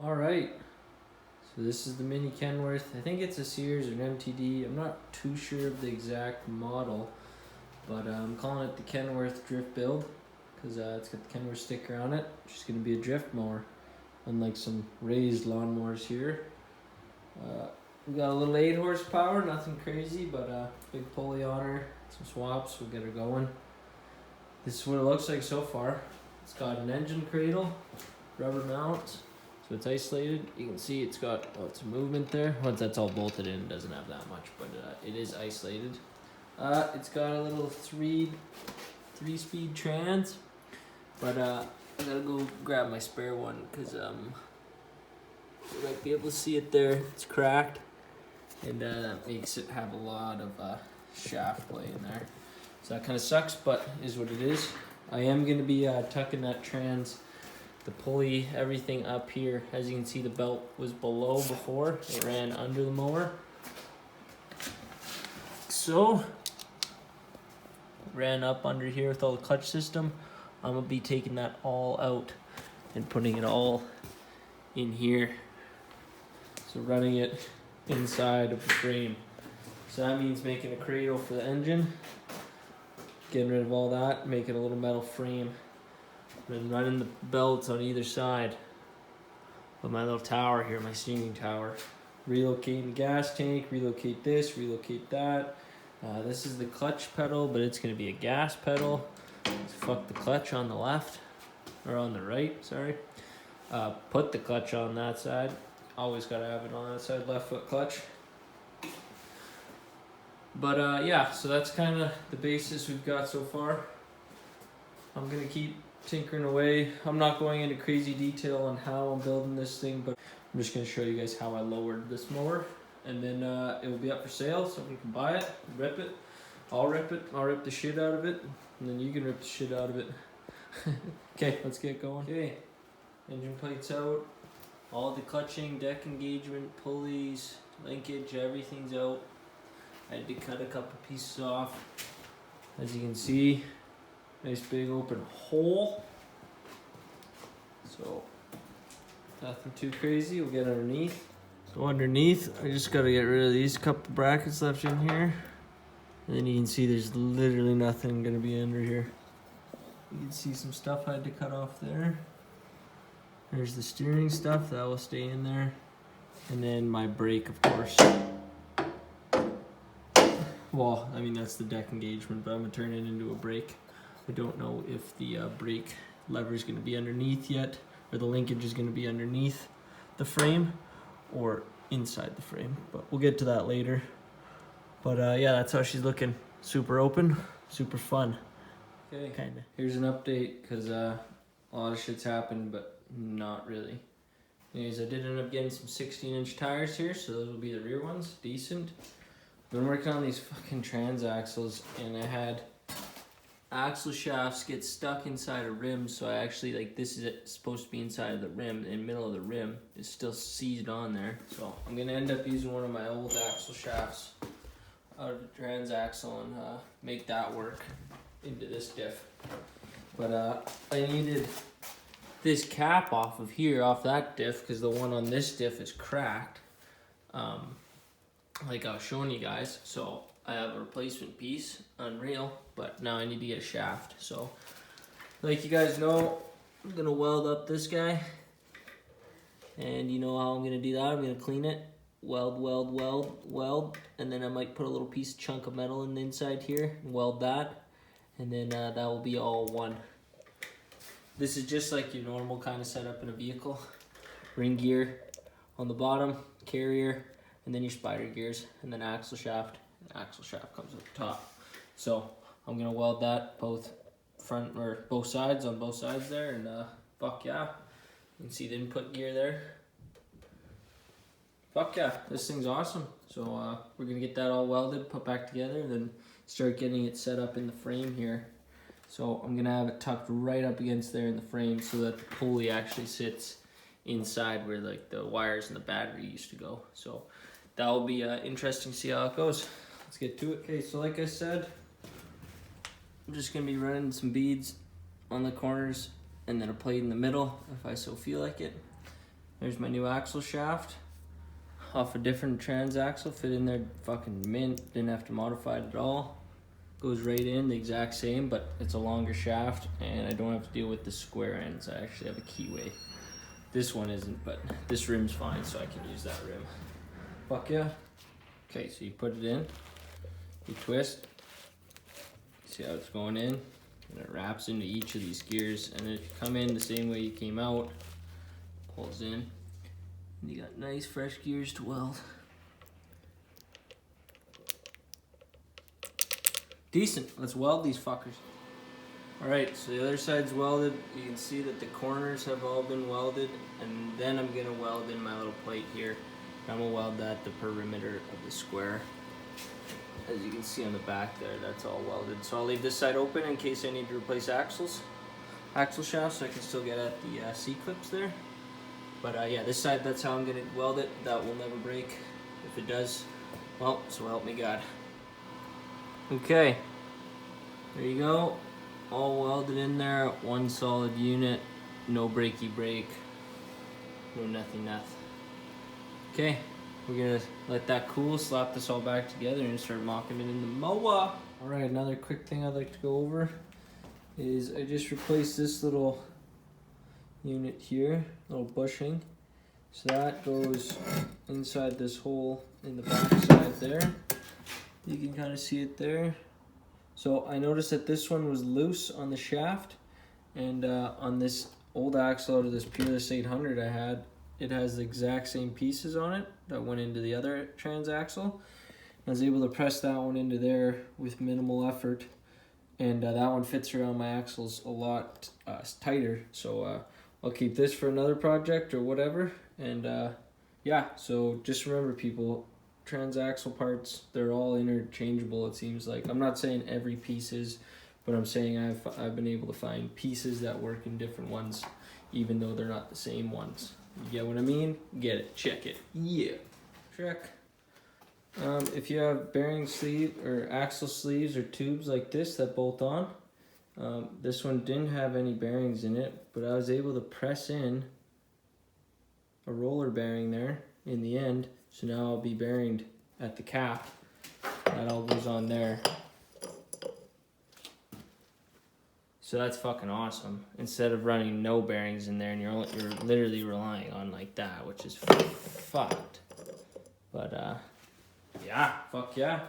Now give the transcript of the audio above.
All right, so this is the Mini Kenworth. I think it's a Sears or an MTD. I'm not too sure of the exact model, but I'm calling it the Kenworth Drift Build because it's got the Kenworth sticker on it. It's just going to be a drift mower, unlike some raised lawnmowers here. We got a little 8 horsepower, nothing crazy, but big pulley on her, some swaps, we'll get her going. This is what it looks like so far. It's got an engine cradle, rubber mounts. So it's isolated. You can see it's got lots of movement there. Once that's all bolted in, it doesn't have that much, but it is isolated. It's got a little three-speed trans, but I gotta go grab my spare one because you might be able to see it there. It's cracked, and that makes it have a lot of shaft play in there. So that kind of sucks, but is what it is. I am gonna be tucking that trans, the pulley, everything up here. As you can see, the belt was below before. It ran under the mower. So, ran up under here with all the clutch system. I'm gonna be taking that all out and putting it all in here. So running it inside of the frame. So that means making a cradle for the engine, getting rid of all that, making a little metal frame. Then running the belts on either side of my little tower here, my steaming tower. Relocating the gas tank, relocate this, relocate that. This is the clutch pedal, but it's gonna be a gas pedal. Let's fuck the clutch on the left, or on the right, sorry. Put the clutch on that side. Always gotta have it on that side, left foot clutch. But yeah, so that's kind of the basis we've got so far. I'm gonna keep tinkering away. I'm not going into crazy detail on how I'm building this thing, but I'm just going to show you guys how I lowered this mower, and then it will be up for sale. Somebody can buy it, rip it. I'll rip it. I'll rip the shit out of it, and then you can rip the shit out of it. Okay, let's get going. Okay, engine plates out, all the clutching, deck engagement, pulleys, linkage, everything's out. I had to cut a couple pieces off. As you can see, nice big open hole. So nothing too crazy. We'll get underneath. So underneath, I just gotta get rid of these couple brackets left in here. And then you can see there's literally nothing gonna be under here. You can see some stuff I had to cut off there. There's the steering stuff, that will stay in there. And then my brake, of course. Well, I mean, that's the deck engagement, but I'm gonna turn it into a brake. I don't know if the brake lever is going to be underneath yet, or the linkage is going to be underneath the frame or inside the frame, but we'll get to that later. But yeah, that's how she's looking. Super open, super fun. Okay, kind of. Here's an update, because a lot of shit's happened, but not really. Anyways, I did end up getting some 16-inch tires here, so those will be the rear ones. Decent. I've been working on these fucking trans axles, and I had axle shafts get stuck inside a rim, so I actually, like, this is supposed to be inside of the rim, in the middle of the rim. It's still seized on there, so I'm gonna end up using one of my old axle shafts out of the trans axle and make that work into this diff. But I needed this cap off of here, off that diff, because the one on this diff is cracked, like I was showing you guys. So I have a replacement piece, unreal, but now I need to get a shaft. So, like you guys know, I'm gonna weld up this guy, and you know how I'm gonna do that. I'm gonna clean it, weld, weld, weld, weld, and then I might put a little chunk of metal in the inside here, and weld that, and then that will be all one. This is just like your normal kind of setup in a vehicle. Ring gear on the bottom, carrier, and then your spider gears, and then axle shaft. Axle shaft comes at the top. So I'm gonna weld that both front or both sides on both sides there, and fuck yeah. You can see the input gear there. Fuck yeah, this thing's awesome. So we're gonna get that all welded, put back together, and then start getting it set up in the frame here. So I'm gonna have it tucked right up against there in the frame so that the pulley actually sits inside where like the wires and the battery used to go. So that will be interesting to see how it goes. Let's get to it. Okay, so like I said, I'm just gonna be running some beads on the corners and then a plate in the middle if I so feel like it. There's my new axle shaft. Off a different transaxle, fit in there fucking mint, didn't have to modify it at all. Goes right in, the exact same, but it's a longer shaft and I don't have to deal with the square ends. I actually have a keyway. This one isn't, but this rim's fine, so I can use that rim. Fuck yeah. Okay, so you put it in, you twist, see how it's going in, and it wraps into each of these gears, and if you come in the same way you came out, pulls in, and you got nice fresh gears to weld. Decent, let's weld these fuckers. Alright, so the other side's welded. You can see that the corners have all been welded, and then I'm gonna weld in my little plate here. I'm gonna weld that the perimeter of the square. As you can see on the back there, that's all welded. So I'll leave this side open in case I need to replace axle shafts, so I can still get at the C-clips there. But yeah, this side, that's how I'm gonna weld it. That will never break. If it does, well, so help me God. Okay, there you go. All welded in there, one solid unit, no breaky break, no nothing. Okay, we're gonna let that cool, slap this all back together and start mocking it in the mower. All right, another quick thing I'd like to go over is I just replaced this little unit here, little bushing. So that goes inside this hole in the back side there. You can kind of see it there. So I noticed that this one was loose on the shaft, and on this old axle out of this Peerless 800 I had, it has the exact same pieces on it that went into the other transaxle. I was able to press that one into there with minimal effort, and that one fits around my axles a lot tighter. So I'll keep this for another project or whatever. And yeah, so just remember, people, transaxle parts, they're all interchangeable, it seems like. I'm not saying every piece is, but I'm saying I've been able to find pieces that work in different ones, even though they're not the same ones. You get what I mean? Get it, check it, yeah. Check. If you have bearing sleeve or axle sleeves or tubes like this that bolt on, this one didn't have any bearings in it, but I was able to press in a roller bearing there in the end. So now I'll be bearinged at the cap. That all goes on there. So that's fucking awesome. Instead of running no bearings in there, and you're literally relying on like that, which is fucked. But yeah, fuck yeah.